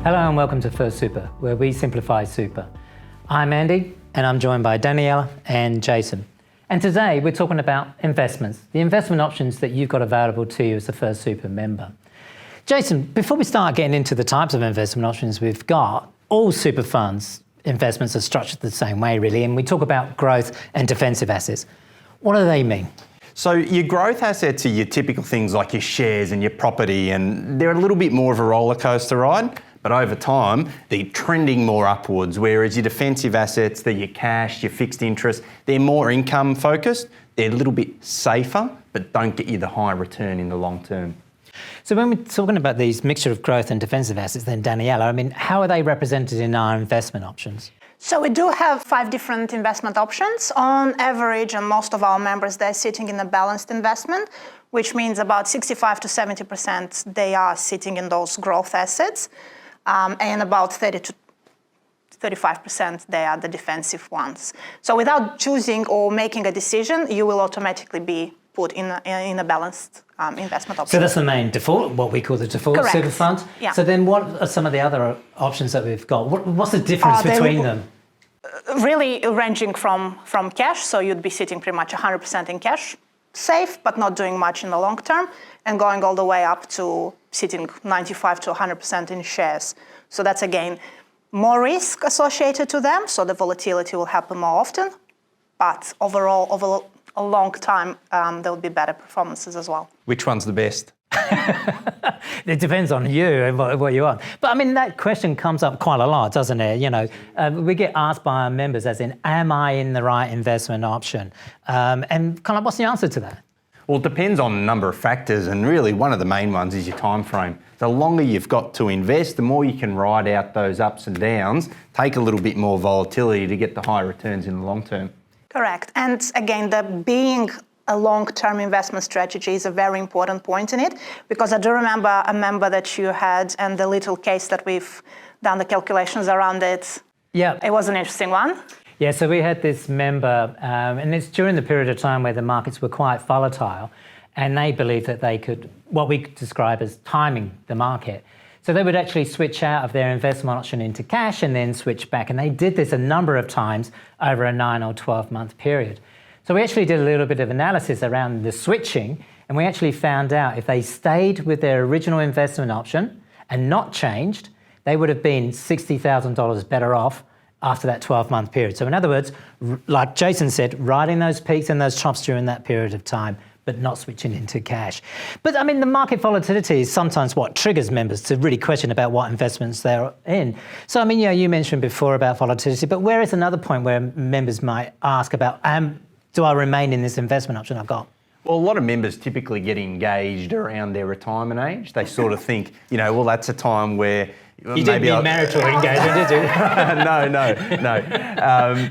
Hello and welcome to First Super, where we simplify super. I'm Andy and I'm joined by Daniela and Jason. And today we're talking about investments, the investment options that you've got available to you as a First Super member. Jason, before we start getting into the types of investment options we've got, all super funds investments are structured the same way really, and we talk about growth and defensive assets. What do they mean? So your growth assets are your typical things like your shares and your property, and they're a little bit more of a roller coaster ride, but over time they're trending more upwards, whereas your defensive assets, they're your cash, your fixed interest, they're more income focused, they're a little bit safer, but don't get you the high return in the long term. So when we're talking about these mixture of growth and defensive assets, then Daniela, I mean, how are they represented in our investment options? So we do have 5 different investment options. On average, and most of our members, they're sitting in a balanced investment, which means about 65 to 70% they are sitting in those growth assets, and about 30 to 35% they are the defensive ones. So without choosing or making a decision, you will automatically be put in a balanced investment option. So that's the main default, what we call the default Correct. super fund. Yeah. So then what are some of the other options that we've got? What's the difference between them? Really ranging from cash, so you'd be sitting pretty much 100% in cash, safe, but not doing much in the long term, and going all the way up to sitting 95 to 100% in shares. So that's, again, more risk associated to them, so the volatility will happen more often, but overall, over a long time, there will be better performances as well. Which one's the best? It depends on you and what you want. But I mean, that question comes up quite a lot, doesn't it? You know, we get asked by our members as in, am I in the right investment option? And kind of what's the answer to that? Well, it depends on a number of factors, and really one of the main ones is your time frame. The longer you've got to invest, the more you can ride out those ups and downs, take a little bit more volatility to get the high returns in the long term. Correct. And again, being a long-term investment strategy is a very important point in it, because I do remember a member that you had and the little case that we've done the calculations around it. Yeah. It was an interesting one. Yeah, so we had this member, and it's during the period of time where the markets were quite volatile, and they believed that they could, what we could describe as timing the market. So they would actually switch out of their investment option into cash and then switch back. And they did this a number of times over a 9 or 12 month period. So we actually did a little bit of analysis around the switching, and we actually found out if they stayed with their original investment option and not changed, they would have been $60,000 better off after that 12-month period. So in other words, like Jason said, riding those peaks and those troughs during that period of time, but not switching into cash. But I mean, the market volatility is sometimes what triggers members to really question about what investments they're in. So I mean, you mentioned before about volatility, but where is another point where members might ask about, do I remain in this investment option I've got? Well, a lot of members typically get engaged around their retirement age. They sort of think, well, that's a time where you didn't mean marital engagement, did you? No.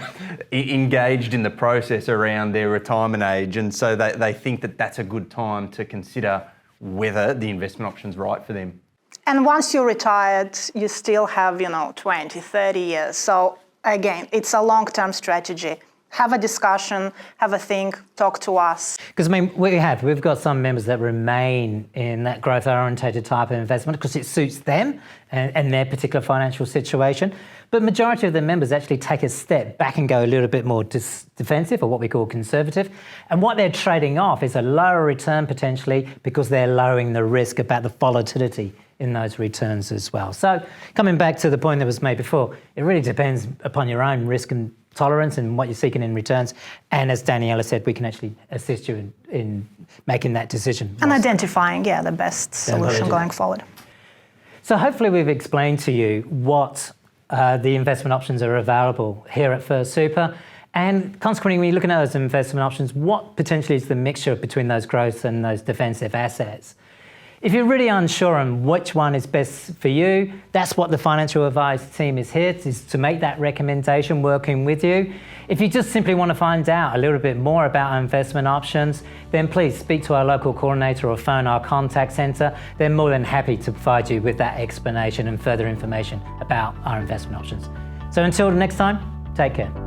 Engaged in the process around their retirement age, and so they think that that's a good time to consider whether the investment option's right for them. And once you're retired, you still have, 20, 30 years. So again, it's a long-term strategy. Have a discussion, have a think, talk to us. Because I mean, we've got some members that remain in that growth-orientated type of investment because it suits them and their particular financial situation. But majority of the members actually take a step back and go a little bit more defensive, or what we call conservative. And what they're trading off is a lower return potentially because they're lowering the risk about the volatility in those returns as well. So coming back to the point that was made before, it really depends upon your own risk and tolerance and what you're seeking in returns. And as Daniela said, we can actually assist you in making that decision. And identifying, the best solution going forward. So hopefully we've explained to you what the investment options are available here at First Super. And consequently, when you're looking at those investment options, what potentially is the mixture between those growth and those defensive assets? If you're really unsure on which one is best for you, that's what the financial advice team is here, is to make that recommendation working with you. If you just simply want to find out a little bit more about our investment options, then please speak to our local coordinator or phone our contact centre. They're more than happy to provide you with that explanation and further information about our investment options. So until next time, take care.